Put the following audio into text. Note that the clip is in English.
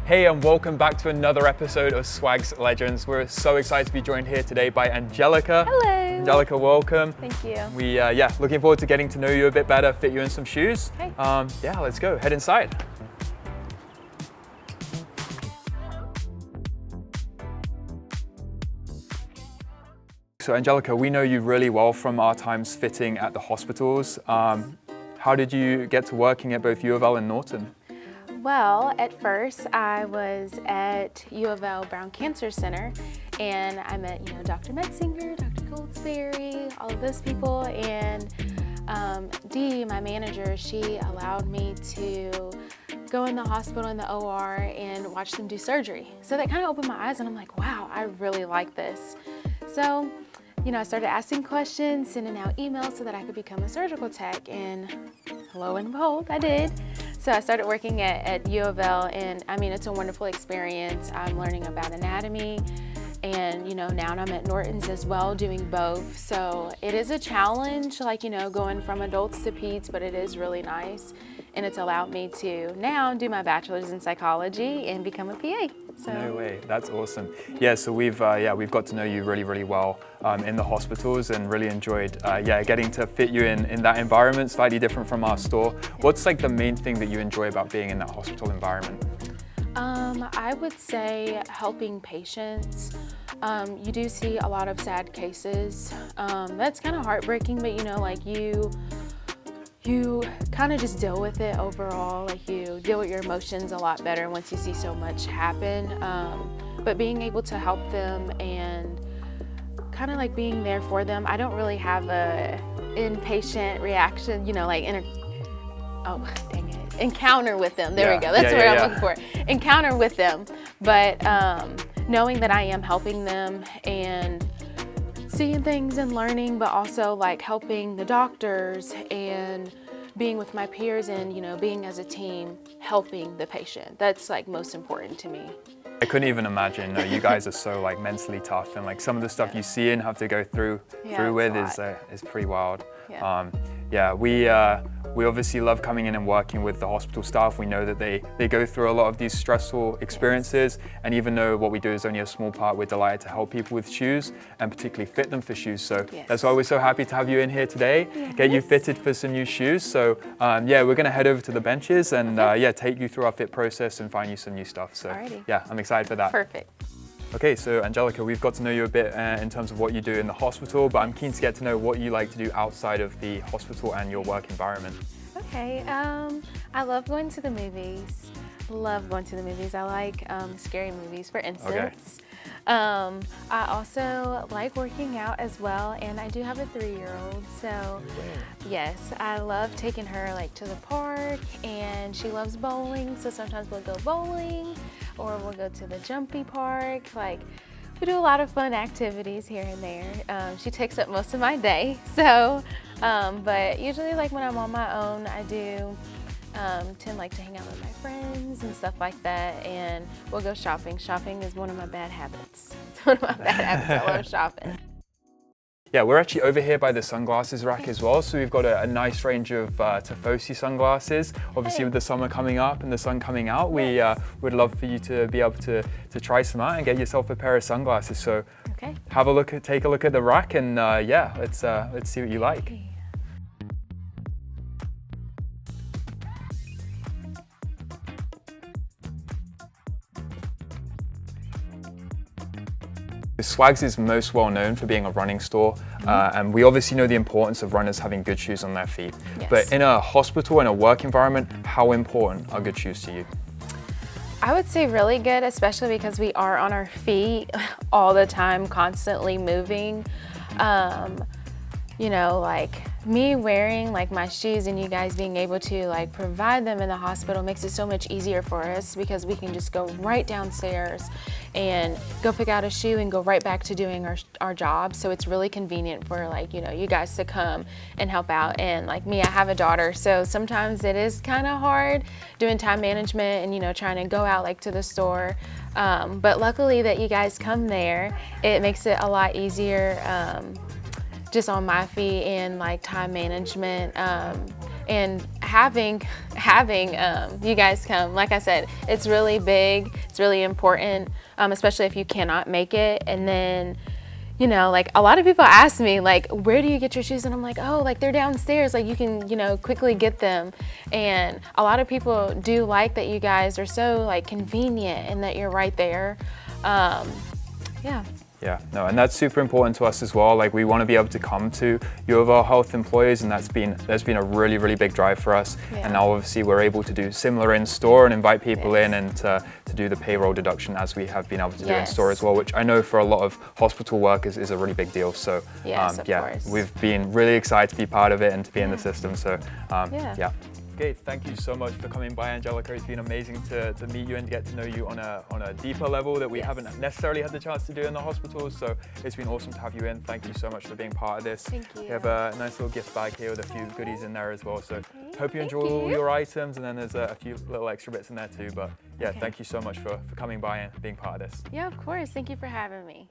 Hey, and welcome back to another episode of Swag's Legends. We're so excited to be joined here today by Angelica. Hello. Angelica, welcome. Thank you. We, looking forward to getting to know you a bit better, fit you in some shoes. Okay. Let's go, head inside. So Angelica, we know you really well from our times fitting at the hospitals. How did you get to working at both U of L and Norton? Well, at first I was at U of L Brown Cancer Center, and I met, Dr. Metzinger, Dr. Goldsberry, all of those people, and Dee, my manager, she allowed me to go in the hospital in the OR and watch them do surgery. So that kind of opened my eyes, and I'm like, wow, I really like this. So, I started asking questions, sending out emails so that I could become a surgical tech, and lo and behold, I did. So I started working at U of L, and it's a wonderful experience. I'm learning about anatomy, and now I'm at Norton's as well, doing both. So it is a challenge, going from adults to peds, but it is really nice. And it's allowed me to now do my bachelor's in psychology and become a PA. So. No way, that's awesome. Yeah, so we've got to know you really, really well in the hospitals, and really enjoyed getting to fit you in that environment, slightly different from our store. What's the main thing that you enjoy about being in that hospital environment? I would say helping patients. You do see a lot of sad cases. That's kind of heartbreaking, but you kind of just deal with it overall. You deal with your emotions a lot better once you see so much happen. But being able to help them and kind of being there for them. I don't really have a inpatient reaction, encounter with them. There we go. That's what I'm looking for. Encounter with them. But knowing that I am helping them and seeing things and learning, but also helping the doctors and being with my peers and, being as a team, helping the patient. That's most important to me. I couldn't even imagine. You guys are so mentally tough, and some of the stuff you see and have to go through with is pretty wild. We obviously love coming in and working with the hospital staff. We know that they go through a lot of these stressful experiences, and even though what we do is only a small part, we're delighted to help people with shoes and particularly fit them for shoes. So that's why we're so happy to have you in here today, get you fitted for some new shoes. So we're gonna head over to the benches and take you through our fit process and find you some new stuff. So I'm excited for that. Perfect. Okay, so Angelica, we've got to know you a bit in terms of what you do in the hospital, but I'm keen to get to know what you like to do outside of the hospital and your work environment. Okay, I love going to the movies. I like scary movies, for instance. I also like working out as well, and I do have a 3-year-old, so yes, I love taking her to the park, and she loves bowling, so sometimes we'll go bowling, or we'll go to the jumpy park. We do a lot of fun activities here and there. She takes up most of my day, so, but usually when I'm on my own, I do tend to hang out with my friends and stuff like that, and we'll go shopping. Shopping is one of my bad habits. It's one of my bad habits. I love shopping. Yeah, we're actually over here by the sunglasses rack as well. So we've got a nice range of Tifosi sunglasses. Obviously with the summer coming up and the sun coming out, we would love for you to be able to try some out and get yourself a pair of sunglasses. So take a look at the rack, and let's see what you like. Swags is most well known for being a running store, and we obviously know the importance of runners having good shoes on their feet. But in a hospital and a work environment, how important are good shoes to you? I would say really good, especially because we are on our feet all the time, constantly moving. Me wearing my shoes and you guys being able to provide them in the hospital makes it so much easier for us, because we can just go right downstairs and go pick out a shoe and go right back to doing our job. So it's really convenient for you guys to come and help out. And me, I have a daughter, so sometimes it is kind of hard doing time management and trying to go out to the store. But luckily that you guys come there, it makes it a lot easier just on my feet and time management. and having you guys come, like I said, it's really big, it's really important, especially if you cannot make it. And then, you know, like a lot of people ask me, like, where do you get your shoes? And I'm like, oh, like they're downstairs, like you can, you know, quickly get them. And a lot of people do like that you guys are so like convenient and that you're right there. Yeah. Yeah, no, and that's super important to us as well. Like, we want to be able to come to U of L Health employees, and there's been a really, really big drive for us. Yeah. And now obviously we're able to do similar in store and invite people in, and to do the payroll deduction as we have been able to do in store as well, which I know for a lot of hospital workers is a really big deal. So yes, of course. We've been really excited to be part of it and to be in the system. So yeah. Okay, thank you so much for coming by, Angelica. It's been amazing to meet you and to get to know you on a deeper level that we haven't necessarily had the chance to do in the hospitals. So it's been awesome to have you in. Thank you so much for being part of this. Thank you. We have a nice little gift bag here with a few goodies in there as well. So hope you enjoy all your items, and then there's a few little extra bits in there too. But yeah, thank you so much for coming by and being part of this. Yeah, of course. Thank you for having me.